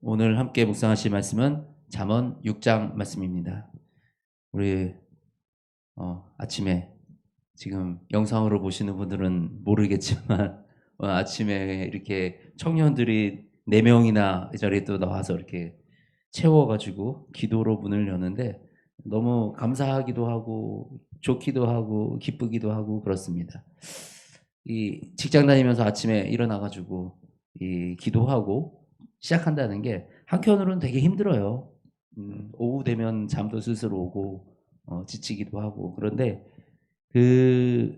오늘 함께 묵상하실 말씀은 잠언 6장 말씀입니다. 우리 아침에 지금 영상으로 보시는 분들은 모르겠지만 아침에 이렇게 청년들이 4명이나 이 자리에 또 나와서 이렇게 채워가지고 기도로 문을 여는데 너무 감사하기도 하고 좋기도 하고 기쁘기도 하고 그렇습니다. 이 직장 다니면서 아침에 일어나가지고 이 기도하고 시작한다는 게 한편으로는 되게 힘들어요. 오후 되면 잠도 슬슬 오고 지치기도 하고. 그런데 그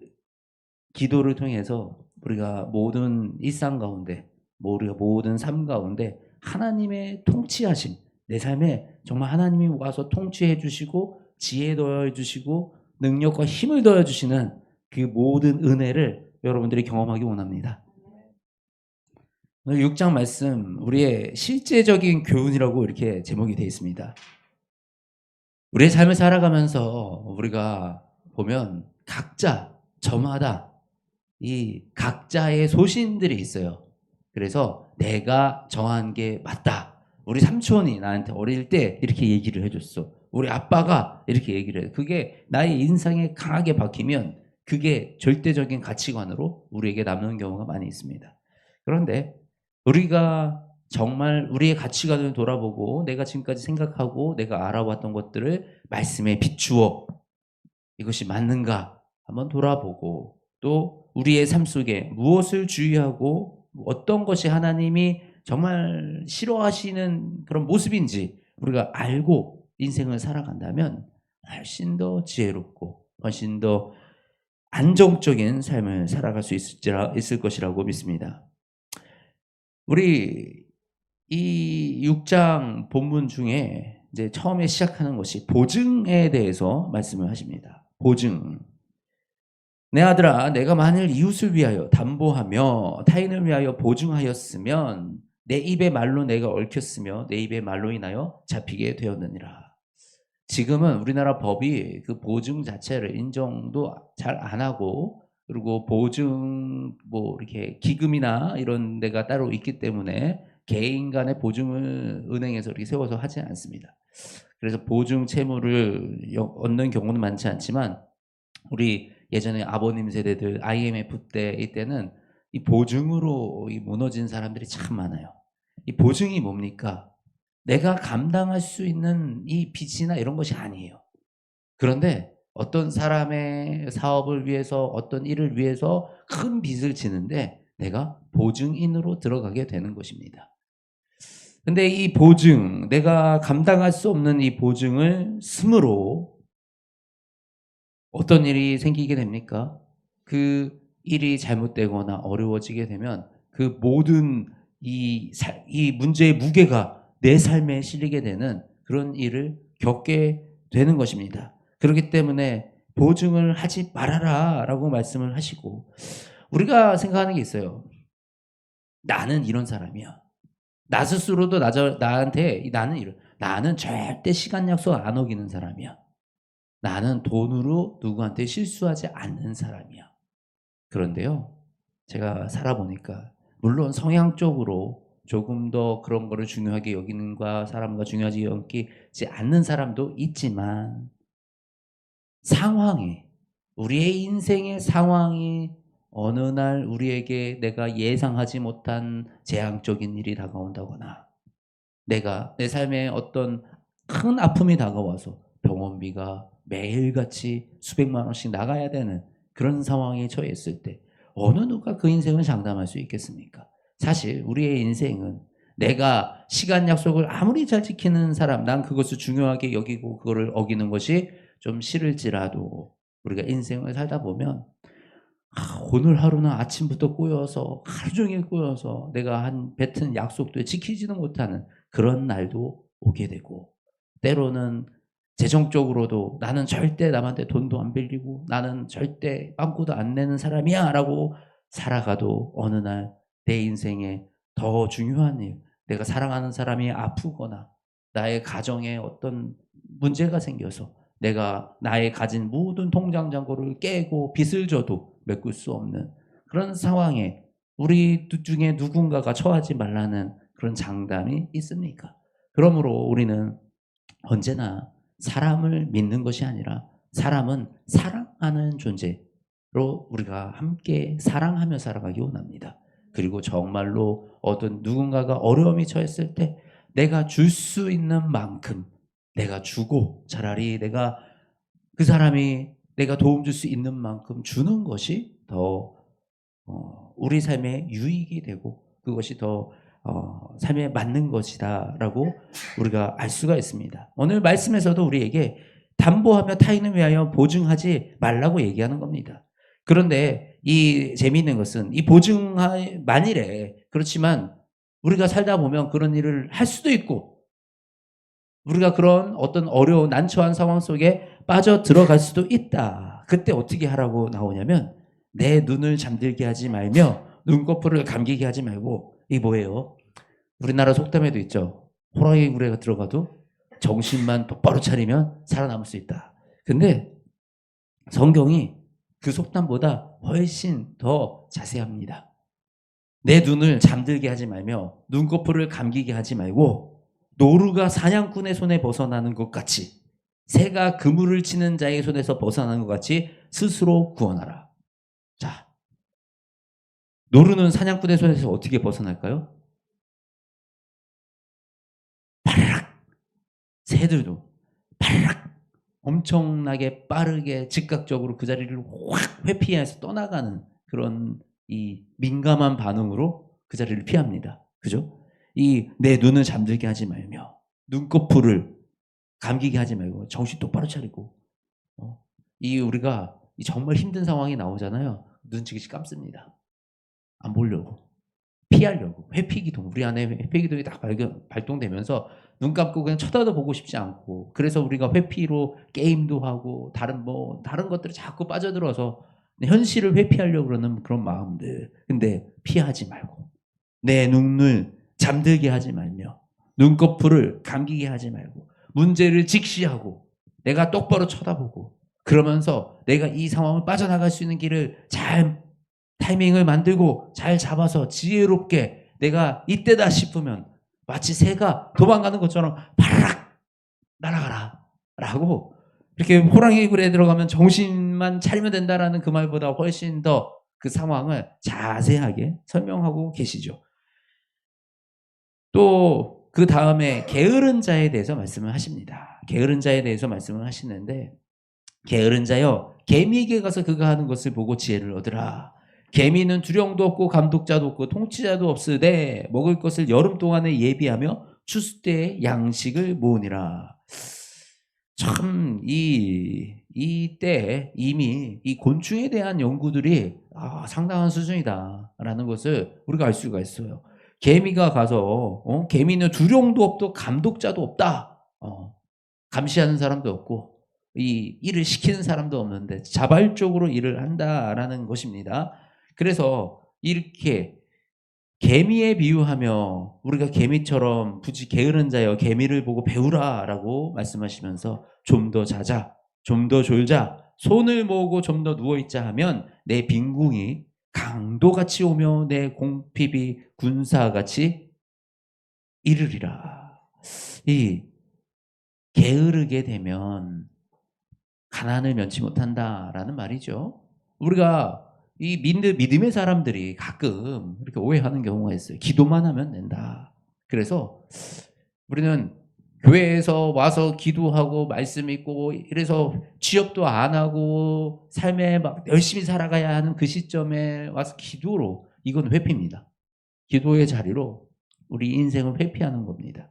기도를 통해서 우리가 모든 일상 가운데, 우리가 모든 삶 가운데 하나님의 통치하심, 내 삶에 정말 하나님이 와서 통치해 주시고 지혜 더해 주시고 능력과 힘을 더해 주시는 그 모든 은혜를 여러분들이 경험하기 원합니다. 오늘 6장 말씀, 우리의 실제적인 교훈이라고 이렇게 제목이 되어 있습니다. 우리의 삶을 살아가면서 우리가 보면 각자, 저마다 이 각자의 소신들이 있어요. 그래서 내가 정한 게 맞다. 우리 삼촌이 나한테 어릴 때 이렇게 얘기를 해줬어. 우리 아빠가 이렇게 얘기를 해. 그게 나의 인상에 강하게 박히면 그게 절대적인 가치관으로 우리에게 남는 경우가 많이 있습니다. 그런데 우리가 정말 우리의 가치관을 돌아보고 내가 지금까지 생각하고 내가 알아왔던 것들을 말씀에 비추어 이것이 맞는가 한번 돌아보고 또 우리의 삶 속에 무엇을 주의하고 어떤 것이 하나님이 정말 싫어하시는 그런 모습인지 우리가 알고 인생을 살아간다면 훨씬 더 지혜롭고 훨씬 더 안정적인 삶을 살아갈 수 있을 것이라고 믿습니다. 우리 이 6장 본문 중에 이제 처음에 시작하는 것이 보증에 대해서 말씀을 하십니다. 보증. 내 아들아, 내가 만일 이웃을 위하여 담보하며 타인을 위하여 보증하였으면 내 입의 말로 내가 얽혔으며 내 입의 말로 인하여 잡히게 되었느니라. 지금은 우리나라 법이 그 보증 자체를 인정도 잘 안 하고 그리고 보증 뭐 이렇게 기금이나 이런 데가 따로 있기 때문에 개인 간의 보증을 은행에서 이렇게 세워서 하지 않습니다. 그래서 보증 채무를 얻는 경우는 많지 않지만 우리 예전에 아버님 세대들 IMF 때 이때는 이 보증으로 이 무너진 사람들이 참 많아요. 이 보증이 뭡니까? 내가 감당할 수 있는 이 빚이나 이런 것이 아니에요. 그런데 어떤 사람의 사업을 위해서 어떤 일을 위해서 큰 빚을 지는데 내가 보증인으로 들어가게 되는 것입니다. 근데 이 보증, 내가 감당할 수 없는 이 보증을 sm으로 어떤 일이 생기게 됩니까? 그 일이 잘못되거나 어려워지게 되면 그 모든 이 문제의 무게가 내 삶에 실리게 되는 그런 일을 겪게 되는 것입니다. 그렇기 때문에 보증을 하지 말아라 라고 말씀을 하시고 우리가 생각하는 게 있어요. 나는 이런 사람이야. 나 스스로도 나한테 나는 절대 시간 약속 안 어기는 사람이야. 나는 돈으로 누구한테 실수하지 않는 사람이야. 그런데요, 제가 살아보니까 물론 성향적으로 조금 더 그런 거를 중요하게 여기는가 사람과 중요하게 여기지 않는 사람도 있지만 상황이 우리의 인생의 상황이 어느 날 우리에게 내가 예상하지 못한 재앙적인 일이 다가온다거나 내가 내 삶에 어떤 큰 아픔이 다가와서 병원비가 매일같이 수백만 원씩 나가야 되는 그런 상황에 처했을 때 어느 누가 그 인생을 장담할 수 있겠습니까? 사실 우리의 인생은 내가 시간 약속을 아무리 잘 지키는 사람, 난 그것을 중요하게 여기고 그거를 어기는 것이 좀 싫을지라도 우리가 인생을 살다 보면 오늘 하루는 아침부터 꼬여서 하루 종일 꼬여서 내가 한 뱉은 약속도 지키지도 못하는 그런 날도 오게 되고 때로는 재정적으로도 나는 절대 남한테 돈도 안 빌리고 나는 절대 빵꾸도 안 내는 사람이야 라고 살아가도 어느 날 내 인생에 더 중요한 일, 내가 사랑하는 사람이 아프거나 나의 가정에 어떤 문제가 생겨서 내가 나의 가진 모든 통장 잔고를 깨고 빚을 져도 메꿀 수 없는 그런 상황에 우리 중에 누군가가 처하지 말라는 그런 장단이 있습니까? 그러므로 우리는 언제나 사람을 믿는 것이 아니라 사람은 사랑하는 존재로 우리가 함께 사랑하며 살아가기 원합니다. 그리고 정말로 어떤 누군가가 어려움이 처했을 때 내가 줄 수 있는 만큼 내가 주고, 차라리 내가 그 사람이 내가 도움 줄 수 있는 만큼 주는 것이 더 우리 삶에 유익이 되고 그것이 더 삶에 맞는 것이다라고 우리가 알 수가 있습니다. 오늘 말씀에서도 우리에게 담보하며 타인을 위하여 보증하지 말라고 얘기하는 겁니다. 그런데 이 재미있는 것은 이 만일에 그렇지만 우리가 살다 보면 그런 일을 할 수도 있고 우리가 그런 어떤 어려운 난처한 상황 속에 빠져 들어갈 수도 있다. 그때 어떻게 하라고 나오냐면 내 눈을 잠들게 하지 말며 눈꺼풀을 감기게 하지 말고, 이게 뭐예요? 우리나라 속담에도 있죠. 호랑이 굴에 들어가도 정신만 똑바로 차리면 살아남을 수 있다. 근데 성경이 그 속담보다 훨씬 더 자세합니다. 내 눈을 잠들게 하지 말며 눈꺼풀을 감기게 하지 말고 노루가 사냥꾼의 손에 벗어나는 것 같이, 새가 그물을 치는 자의 손에서 벗어나는 것 같이 스스로 구원하라. 자, 노루는 사냥꾼의 손에서 어떻게 벗어날까요? 파르륵! 새들도 파르륵! 엄청나게 빠르게 즉각적으로 그 자리를 확 회피해서 떠나가는 그런 이 민감한 반응으로 그 자리를 피합니다. 그죠? 이 내 눈을 잠들게 하지 말며 눈꺼풀을 감기게 하지 말고 정신 똑바로 차리고, 이 우리가 정말 힘든 상황이 나오잖아요. 눈치기 감습니다. 안 보려고, 피하려고. 회피기동, 우리 안에 회피기동이 딱 발동되면서 눈 감고 그냥 쳐다도 보고 싶지 않고, 그래서 우리가 회피로 게임도 하고 다른 것들을 자꾸 빠져들어서 현실을 회피하려고 그러는 그런 마음들. 근데 피하지 말고 내 눈을 잠들게 하지 말며 눈꺼풀을 감기게 하지 말고 문제를 직시하고 내가 똑바로 쳐다보고, 그러면서 내가 이 상황을 빠져나갈 수 있는 길을 잘 타이밍을 만들고 잘 잡아서 지혜롭게 내가 이때다 싶으면 마치 새가 도망가는 것처럼 파라락 날아가라 라고, 이렇게 호랑이 굴에 들어가면 정신만 차리면 된다라는 그 말보다 훨씬 더 그 상황을 자세하게 설명하고 계시죠. 또 그 다음에 게으른 자에 대해서 말씀을 하십니다. 게으른 자에 대해서 말씀을 하시는데, 게으른 자여 개미에게 가서 그가 하는 것을 보고 지혜를 얻으라. 개미는 두령도 없고 감독자도 없고 통치자도 없으되 먹을 것을 여름 동안에 예비하며 추수 때에 양식을 모으니라. 참 이때 이미 이 곤충에 대한 연구들이 상당한 수준이다라는 것을 우리가 알 수가 있어요. 개미가 가서 개미는 두령도 없고 감독자도 없다. 감시하는 사람도 없고 이 일을 시키는 사람도 없는데 자발적으로 일을 한다라는 것입니다. 그래서 이렇게 개미에 비유하며 우리가 개미처럼 굳이 게으른 자여 개미를 보고 배우라라고 말씀하시면서 좀 더 자자, 좀 더 졸자, 손을 모으고 좀 더 누워있자 하면 내 빈궁이 강도같이 오며 내 공핍이 군사같이 이르리라. 이 게으르게 되면 가난을 면치 못한다라는 말이죠. 우리가 이 믿음의 사람들이 가끔 이렇게 오해하는 경우가 있어요. 기도만 하면 된다. 그래서 우리는 교회에서 와서 기도하고 말씀 읽고 이래서 취업도 안 하고 삶에 막 열심히 살아가야 하는 그 시점에 와서 기도로, 이건 회피입니다. 기도의 자리로 우리 인생을 회피하는 겁니다.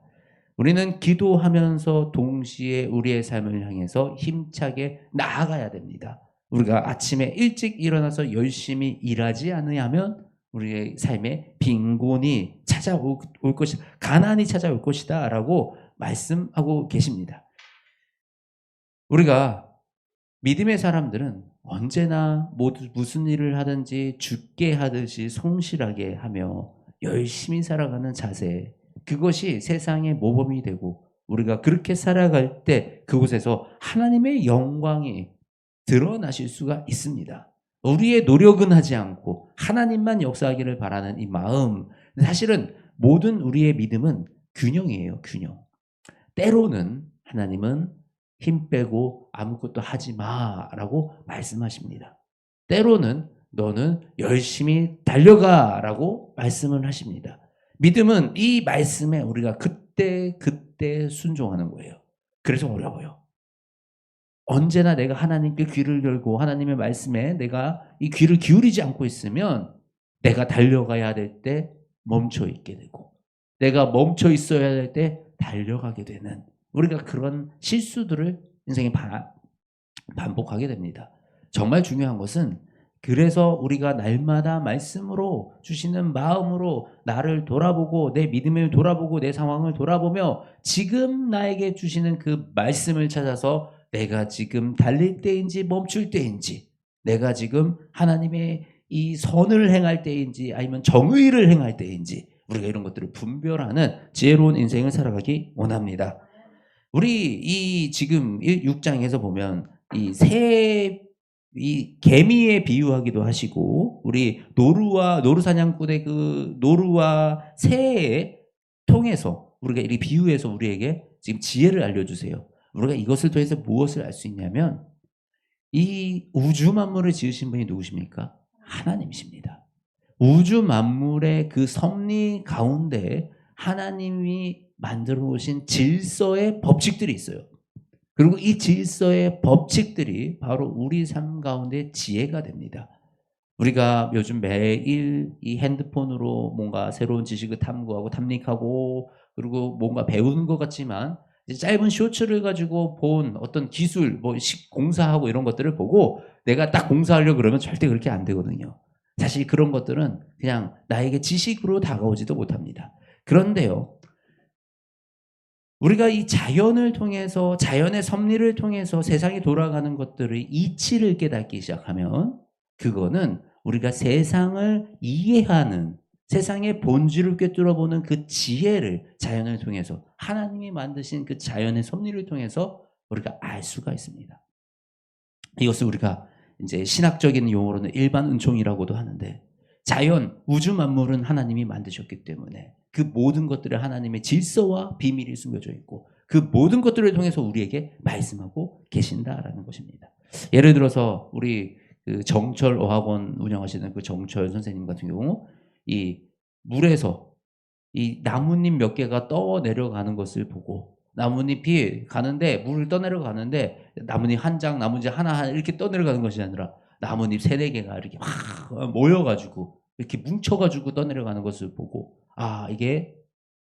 우리는 기도하면서 동시에 우리의 삶을 향해서 힘차게 나아가야 됩니다. 우리가 아침에 일찍 일어나서 열심히 일하지 않으면 우리의 삶에 빈곤이 찾아올 것이다, 가난이 찾아올 것이다 라고 말씀하고 계십니다. 우리가 믿음의 사람들은 언제나 무슨 일을 하든지 죽게 하듯이 성실하게 하며 열심히 살아가는 자세, 그것이 세상의 모범이 되고 우리가 그렇게 살아갈 때 그곳에서 하나님의 영광이 드러나실 수가 있습니다. 우리의 노력은 하지 않고 하나님만 역사하기를 바라는 이 마음, 사실은 모든 우리의 믿음은 균형이에요. 균형. 때로는 하나님은 힘 빼고 아무것도 하지 마라고 말씀하십니다. 때로는 너는 열심히 달려가라고 말씀을 하십니다. 믿음은 이 말씀에 우리가 그때 순종하는 거예요. 그래서 어려워요. 언제나 내가 하나님께 귀를 열고 하나님의 말씀에 내가 이 귀를 기울이지 않고 있으면 내가 달려가야 될 때 멈춰 있게 되고 내가 멈춰 있어야 될 때 달려가게 되는 우리가 그런 실수들을 인생에 반복하게 됩니다. 정말 중요한 것은 그래서 우리가 날마다 말씀으로 주시는 마음으로 나를 돌아보고 내 믿음을 돌아보고 내 상황을 돌아보며 지금 나에게 주시는 그 말씀을 찾아서 내가 지금 달릴 때인지 멈출 때인지 내가 지금 하나님의 이 선을 행할 때인지 아니면 정의를 행할 때인지 우리가 이런 것들을 분별하는 지혜로운 인생을 살아가기 원합니다. 우리 이 지금 6장에서 보면 이 개미에 비유하기도 하시고 우리 노루 사냥꾼의 그 노루와 새에 통해서 우리가 이 비유해서 우리에게 지금 지혜를 알려주세요. 우리가 이것을 통해서 무엇을 알 수 있냐면 이 우주 만물을 지으신 분이 누구십니까? 하나님이십니다. 우주 만물의 그 섭리 가운데 하나님이 만들어 놓으신 질서의 법칙들이 있어요. 그리고 이 질서의 법칙들이 바로 우리 삶 가운데 지혜가 됩니다. 우리가 요즘 매일 이 핸드폰으로 뭔가 새로운 지식을 탐구하고 탐닉하고 그리고 뭔가 배우는 것 같지만 짧은 쇼츠를 가지고 본 어떤 기술, 뭐 공사하고 이런 것들을 보고 내가 딱 공사하려고 그러면 절대 그렇게 안 되거든요. 사실 그런 것들은 그냥 나에게 지식으로 다가오지도 못합니다. 그런데요. 우리가 이 자연을 통해서 자연의 섭리를 통해서 세상이 돌아가는 것들의 이치를 깨닫기 시작하면 그거는 우리가 세상을 이해하는 세상의 본질을 꿰뚫어보는 그 지혜를 자연을 통해서 하나님이 만드신 그 자연의 섭리를 통해서 우리가 알 수가 있습니다. 이것을 우리가 이제 신학적인 용어로는 일반 은총이라고도 하는데 자연, 우주 만물은 하나님이 만드셨기 때문에 그 모든 것들에 하나님의 질서와 비밀이 숨겨져 있고 그 모든 것들을 통해서 우리에게 말씀하고 계신다라는 것입니다. 예를 들어서 우리 그 정철 어학원 운영하시는 그 정철 선생님 같은 경우 이 물에서 이 나뭇잎 몇 개가 떠 내려가는 것을 보고 나뭇잎이 가는데 물을 떠내려가는데 나뭇잎 한 장, 나뭇잎 하나 이렇게 떠내려가는 것이 아니라 나뭇잎 3-4개가 이렇게 막 모여가지고 이렇게 뭉쳐가지고 떠내려가는 것을 보고 아 이게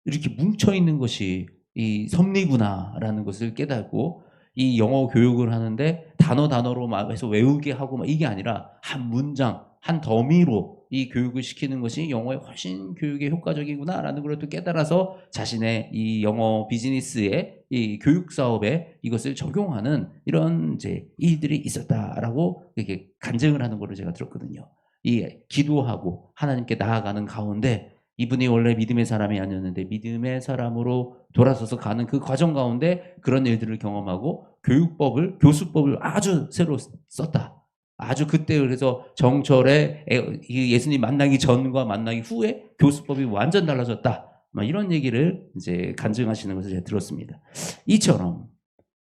이렇게 뭉쳐있는 것이 이 섭리구나라는 것을 깨닫고 이 영어 교육을 하는데 단어로 막 해서 외우게 하고 막 이게 아니라 한 문장, 한 더미로 이 교육을 시키는 것이 영어에 훨씬 교육에 효과적이구나라는 걸 또 깨달아서 자신의 이 영어 비즈니스의 이 교육 사업에 이것을 적용하는 이런 이제 일들이 있었다라고 이렇게 간증을 하는 거를 제가 들었거든요. 이 기도하고 하나님께 나아가는 가운데 이분이 원래 믿음의 사람이 아니었는데 믿음의 사람으로 돌아서서 가는 그 과정 가운데 그런 일들을 경험하고 교수법을 아주 새로 썼다. 아주 그때 그래서 정철의 예수님 만나기 전과 만나기 후에 교수법이 완전 달라졌다. 이런 얘기를 이제 간증하시는 것을 제가 들었습니다. 이처럼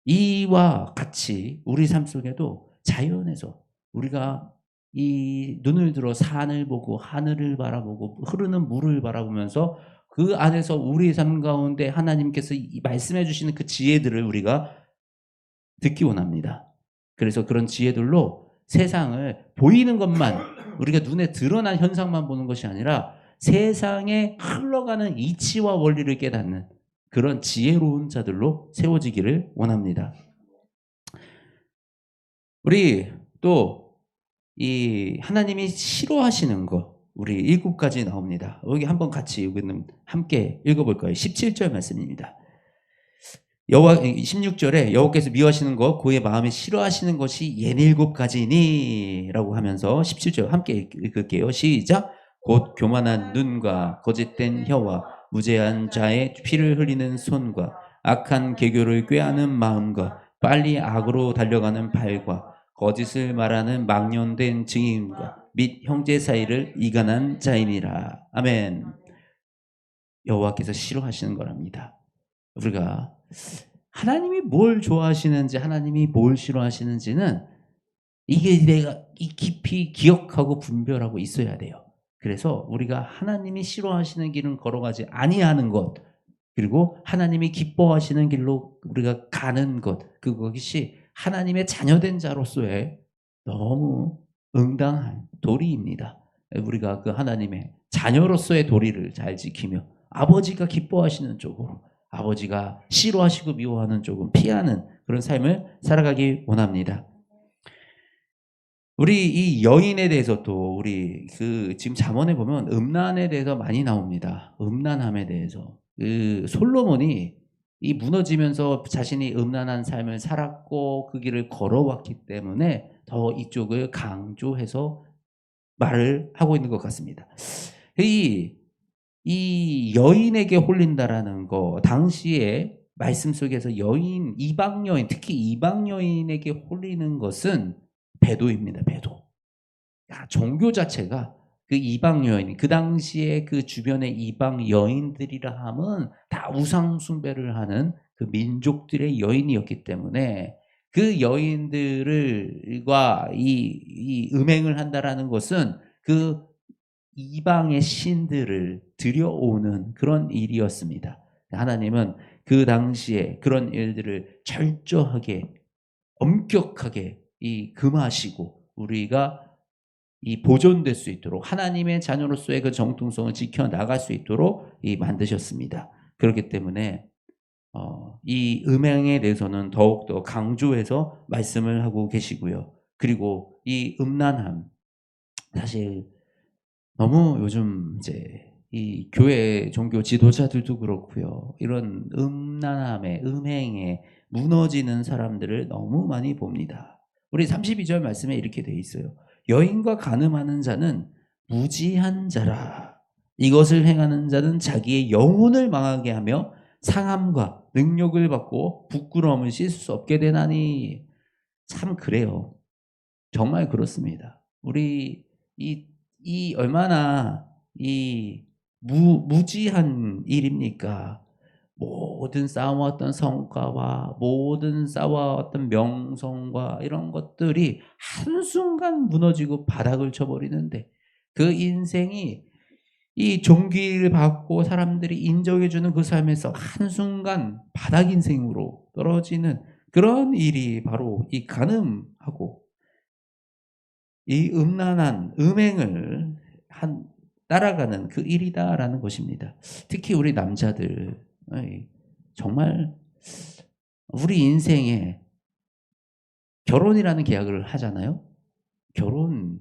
이와 같이 우리 삶 속에도 자연에서 우리가 이 눈을 들어 산을 보고 하늘을 바라보고 흐르는 물을 바라보면서 그 안에서 우리 삶 가운데 하나님께서 말씀해 주시는 그 지혜들을 우리가 듣기 원합니다. 그래서 그런 지혜들로 세상을 보이는 것만 우리가 눈에 드러난 현상만 보는 것이 아니라 세상에 흘러가는 이치와 원리를 깨닫는 그런 지혜로운 자들로 세워지기를 원합니다. 우리 또 이 하나님이 싫어하시는 거 우리 7가지 나옵니다. 여기 한번 같이 여기는 함께 읽어볼까요? 17절 말씀입니다. 16절에 여호와께서 미워하시는 것 그의 마음에 싫어하시는 것이 옌 7가지니 라고 하면서 17절 함께 읽을게요. 시작. 곧 교만한 눈과 거짓된 혀와 무죄한 자의 피를 흘리는 손과 악한 계교를 꾀하는 마음과 빨리 악으로 달려가는 발과 거짓을 말하는 망령된 증인과 및 형제 사이를 이간한 자이니라. 아멘. 여호와께서 싫어하시는 거랍니다. 우리가 하나님이 뭘 좋아하시는지 하나님이 뭘 싫어하시는지는 이게 내가 깊이 기억하고 분별하고 있어야 돼요. 그래서 우리가 하나님이 싫어하시는 길은 걸어가지 아니하는 것, 그리고 하나님이 기뻐하시는 길로 우리가 가는 것, 그것이 하나님의 자녀된 자로서의 너무 응당한 도리입니다. 우리가 그 하나님의 자녀로서의 도리를 잘 지키며 아버지가 기뻐하시는 쪽으로, 아버지가 싫어하시고 미워하는 쪽은 피하는 그런 삶을 살아가기 원합니다. 우리 이 여인에 대해서 또 우리 그 지금 잠언에 보면 음란에 대해서 많이 나옵니다. 음란함에 대해서. 그 솔로몬이 이 무너지면서 자신이 음란한 삶을 살았고 그 길을 걸어왔기 때문에 더 이쪽을 강조해서 말을 하고 있는 것 같습니다. 이 여인에게 홀린다라는 거, 당시에 말씀 속에서 여인, 이방 여인, 특히 이방 여인에게 홀리는 것은 배도입니다. 배도. 종교 자체가 그 이방 여인, 그 당시에 그 주변의 이방 여인들이라 함은 다 우상 숭배를 하는 그 민족들의 여인이었기 때문에 그 여인들과 이 음행을 한다라는 것은 그 이방의 신들을 들여오는 그런 일이었습니다. 하나님은 그 당시에 그런 일들을 철저하게 엄격하게 금하시고 우리가 보존될 수 있도록 하나님의 자녀로서의 그 정통성을 지켜나갈 수 있도록 만드셨습니다. 그렇기 때문에 이 음행에 대해서는 더욱더 강조해서 말씀을 하고 계시고요. 그리고 이 음란함, 사실 너무 요즘 이제 이 교회 종교 지도자들도 그렇고요. 이런 음란함에, 음행에 무너지는 사람들을 너무 많이 봅니다. 우리 32절 말씀에 이렇게 돼 있어요. 여인과 간음하는 자는 무지한 자라. 이것을 행하는 자는 자기의 영혼을 망하게 하며 상함과 능욕을 받고 부끄러움을 씻을 수 없게 되나니. 참 그래요. 정말 그렇습니다. 우리 이 얼마나 무지한 일입니까? 모든 쌓아왔던 성과와 모든 쌓아왔던 명성과 이런 것들이 한순간 무너지고 바닥을 쳐버리는데, 그 인생이 이 존귀를 받고 사람들이 인정해주는 그 삶에서 한순간 바닥 인생으로 떨어지는 그런 일이 바로 이 간음하고 이 음란한 음행을 따라가는 그 일이다라는 것입니다. 특히 우리 남자들, 정말 우리 인생에 결혼이라는 계약을 하잖아요. 결혼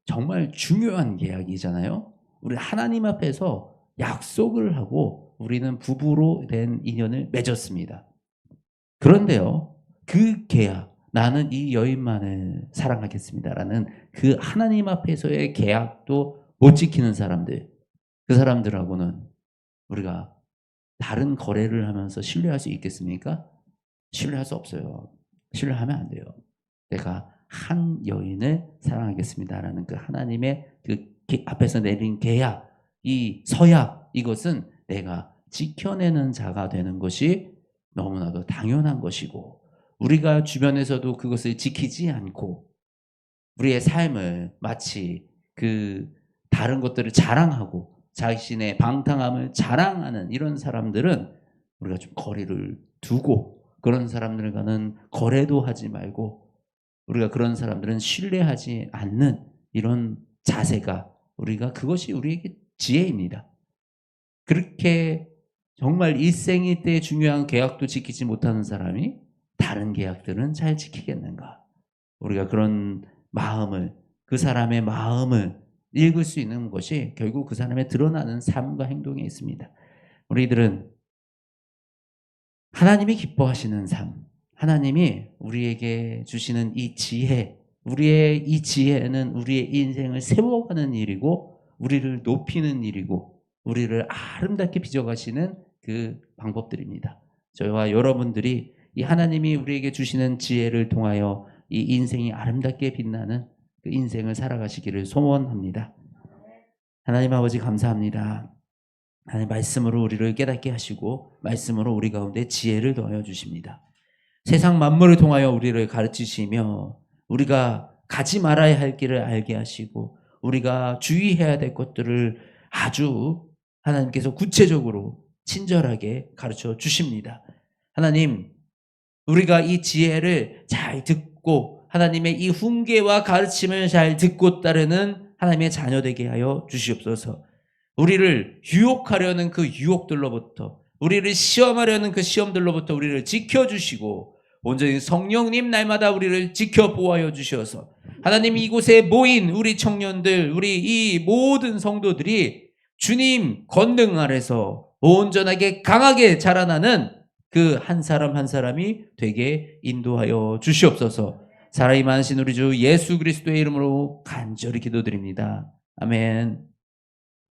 정말 중요한 계약이잖아요. 우리 하나님 앞에서 약속을 하고 우리는 부부로 된 인연을 맺었습니다. 그런데요, 그 계약, 나는 이 여인만을 사랑하겠습니다라는 그 하나님 앞에서의 계약도 못 지키는 사람들, 그 사람들하고는 우리가 다른 거래를 하면서 신뢰할 수 있겠습니까? 신뢰할 수 없어요. 신뢰하면 안 돼요. 내가 한 여인을 사랑하겠습니다라는 그 하나님의 그 앞에서 내린 계약, 이 서약, 이것은 내가 지켜내는 자가 되는 것이 너무나도 당연한 것이고, 우리가 주변에서도 그것을 지키지 않고 우리의 삶을 마치 그 다른 것들을 자랑하고 자신의 방탕함을 자랑하는 이런 사람들은 우리가 좀 거리를 두고, 그런 사람들과는 거래도 하지 말고, 우리가 그런 사람들은 신뢰하지 않는 이런 자세가, 우리가 그것이 우리에게 지혜입니다. 그렇게 정말 일생일 때 중요한 계약도 지키지 못하는 사람이 다른 계약들은 잘 지키겠는가? 우리가 그런 마음을, 그 사람의 마음을 읽을 수 있는 것이 결국 그 사람의 드러나는 삶과 행동에 있습니다. 우리들은 하나님이 기뻐하시는 삶, 하나님이 우리에게 주시는 이 지혜, 우리의 이 지혜는 우리의 인생을 세워가는 일이고 우리를 높이는 일이고 우리를 아름답게 빚어가시는 그 방법들입니다. 저희와 여러분들이 이 하나님이 우리에게 주시는 지혜를 통하여 이 인생이 아름답게 빛나는 그 인생을 살아가시기를 소원합니다. 하나님 아버지 감사합니다. 하나님 말씀으로 우리를 깨닫게 하시고 말씀으로 우리 가운데 지혜를 더하여 주십니다. 세상 만물을 통하여 우리를 가르치시며 우리가 가지 말아야 할 길을 알게 하시고 우리가 주의해야 될 것들을 아주 하나님께서 구체적으로 친절하게 가르쳐 주십니다. 하나님, 우리가 이 지혜를 잘 듣고 하나님의 이 훈계와 가르침을 잘 듣고 따르는 하나님의 자녀 되게 하여 주시옵소서. 우리를 유혹하려는 그 유혹들로부터, 우리를 시험하려는 그 시험들로부터 우리를 지켜주시고 온전히 성령님 날마다 우리를 지켜 보호하여 주셔서 하나님 이곳에 모인 우리 청년들, 우리 이 모든 성도들이 주님 권능 아래서 온전하게 강하게 자라나는 그 한 사람 한 사람이 되게 인도하여 주시옵소서. 사랑이 많으신 우리 주 예수 그리스도의 이름으로 간절히 기도드립니다. 아멘.